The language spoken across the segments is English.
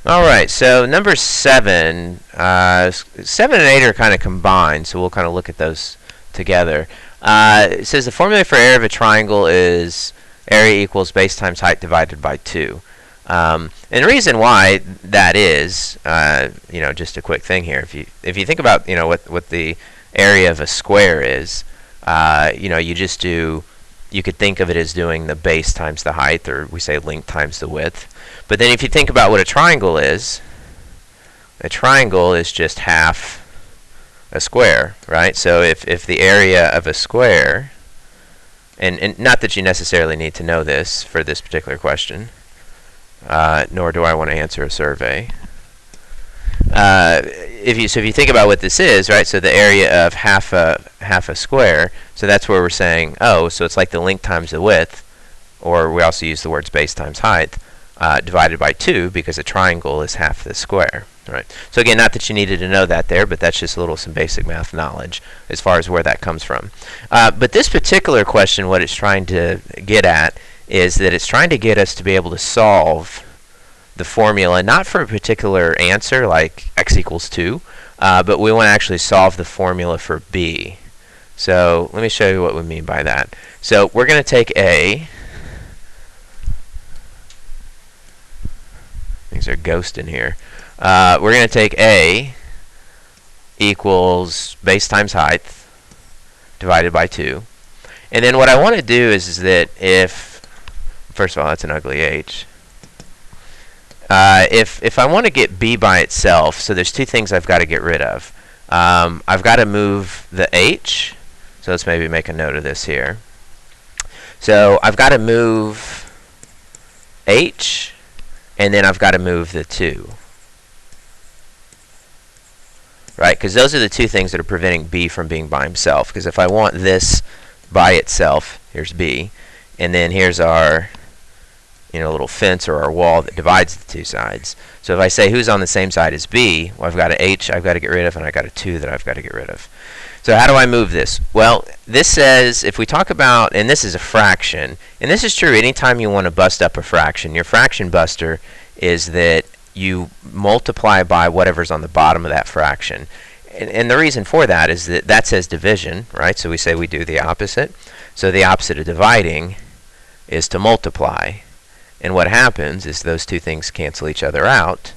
All right, so number 7, 7 and 8 are kind of combined, so we'll kind of look at those together. It says the formula for area of a triangle is area equals base times height divided by 2. And the reason why that is, just a quick thing here. If you think about, what the area of a square is, you could think of it as doing the base times the height, or we say length times the width. But then if you think about what a triangle is just half a square, right? So if the area of a square, and not that you necessarily need to know this for this particular question, nor do I want to answer a survey. If you think about what this is, right? So the area of half a square. So that's where we're saying, oh, so it's like the length times the width, or we also use the words base times height, divided by 2, because a triangle is half the square, right? So again, not that you needed to know that there, but that's just some basic math knowledge as far as where that comes from. But this particular question, what it's trying to get at is that it's trying to get us to be able to solve the formula, not for a particular answer like x equals 2, but we want to actually solve the formula for b. So let me show you what we mean by that. So we're going to take A. Things are ghosting here. We're going to take A equals base times height divided by 2. And then what I want to do is that if, first of all, that's an ugly H. If I want to get B by itself, so there's two things I've got to get rid of. I've got to move the H. So let's maybe make a note of this here. So I've got to move H, and then I've got to move the 2. Right? Because those are the two things that are preventing B from being by himself. Because if I want this by itself, here's B, and then here's our little fence or our wall that divides the two sides. So if I say who's on the same side as B, well, I've got an H I've got to get rid of, and I've got a 2 that I've got to get rid of. So how do I move this? Well, this says, if we talk about, and this is a fraction, and this is true anytime you want to bust up a fraction. Your fraction buster is that you multiply by whatever's on the bottom of that fraction. And the reason for that is that that says division, right? So we say we do the opposite. So the opposite of dividing is to multiply. And what happens is those two things cancel each other out,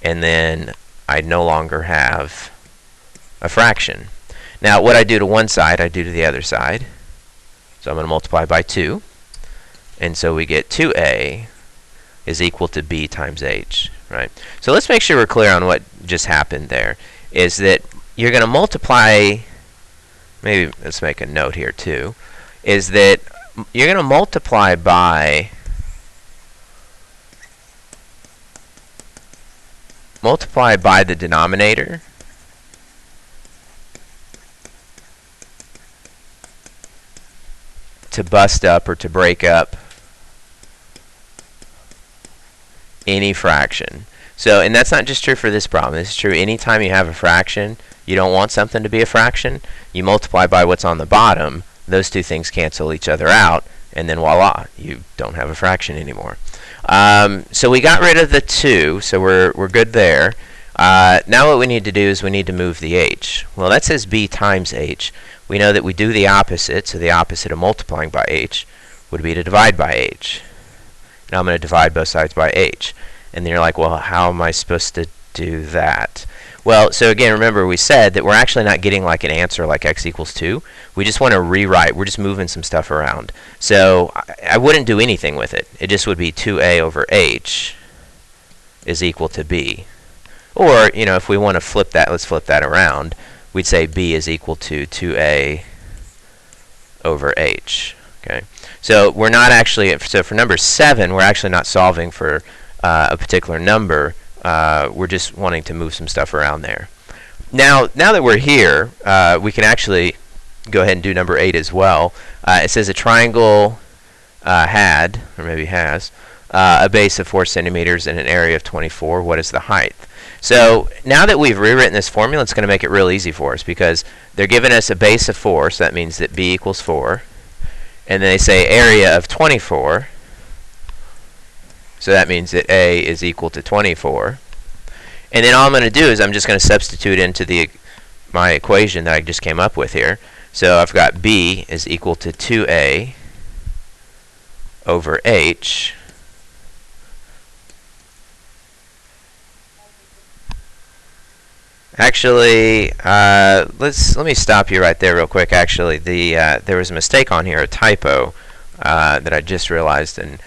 and then I no longer have a fraction. Now, what I do to one side, I do to the other side. So I'm going to multiply by 2. And so we get 2a is equal to b times h, right? So let's make sure we're clear on what just happened there. Is that you're going to multiply, maybe let's make a note here too, is that you're going to multiply by the denominator to bust up or to break up any fraction. So, and that's not just true for this problem. This is true anytime you have a fraction, you don't want something to be a fraction, you multiply by what's on the bottom, those two things cancel each other out, and then voila, you don't have a fraction anymore. So we got rid of the 2, so we're good there. Now what we need to do is we need to move the h. Well, that says b times h. We know that we do the opposite, so the opposite of multiplying by h would be to divide by h. Now I'm going to divide both sides by h. And then you're like, well, how am I supposed to do that? Well, so again, remember we said that we're actually not getting like an answer like x equals 2. We just want to rewrite. We're just moving some stuff around. So I wouldn't do anything with it. It just would be 2a over h is equal to b. Or, if we want to flip that, let's flip that around. We'd say b is equal to 2a over h. Okay. So we're not actually, so for number 7, we're actually not solving for a particular number. We're just wanting to move some stuff around there. Now that we're here, we can actually go ahead and do number 8 as well. It says a triangle had, or maybe has, a base of 4 centimeters and an area of 24. What is the height? So now that we've rewritten this formula, it's going to make it real easy for us, because they're giving us a base of 4, so that means that b equals 4. And then they say area of 24. So that means that A is equal to 24. And then all I'm going to do is I'm just going to substitute into my equation that I just came up with here. So I've got B is equal to 2A over H Actually, let me stop you right there real quick. Actually, there was a mistake on here, a typo that I just realized, and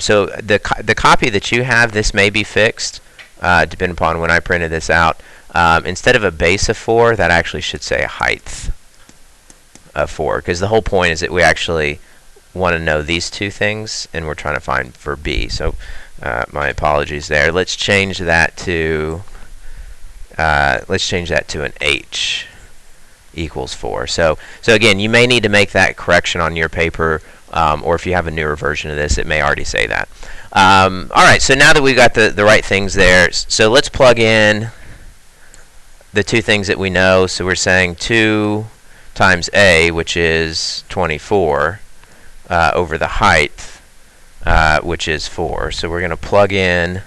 so the copy that you have, this may be fixed depending upon when I printed this out. Instead of a base of 4, that actually should say a height of 4, because the whole point is that we actually want to know these two things, and we're trying to find for B. So my apologies there. Let's change that to an H equals 4. So again, you may need to make that correction on your paper, or if you have a newer version of this, it may already say that. All right, so now that we've got the right things there, so let's plug in the two things that we know. So we're saying 2 times A, which is 24, over the height, which is 4. So we're going to plug in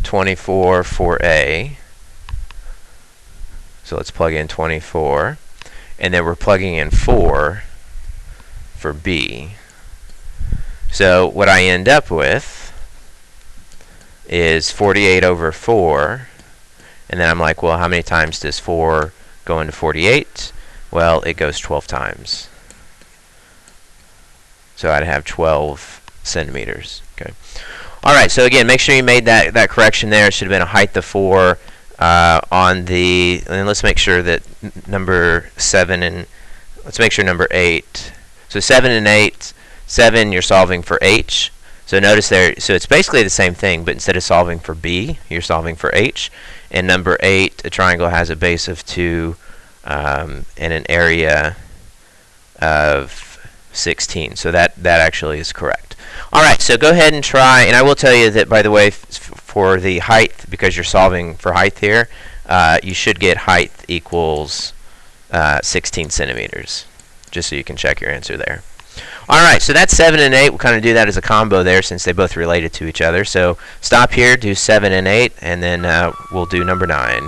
24 for A. So let's plug in 24, and then we're plugging in 4 for B. So what I end up with is 48 over 4, and then I'm like, well, how many times does 4 go into 48? Well, it goes 12 times. So I'd have 12 centimeters. Okay. All right, so again, make sure you made that correction there. It should have been a height of 4. And let's make sure that number 7 and let's make sure number 8. So 7 and 8, 7 you're solving for H. So notice there, so it's basically the same thing, but instead of solving for B, you're solving for H. And number 8, a triangle has a base of 2 and an area of 16. So that actually is correct. All right, so go ahead and try, and I will tell you that, by the way, for the height, because you're solving for height here, you should get height equals 16 centimeters, just so you can check your answer there. All right, so that's 7 and 8. We'll kind of do that as a combo there since they both related to each other. So stop here, do 7 and 8, and then we'll do number 9.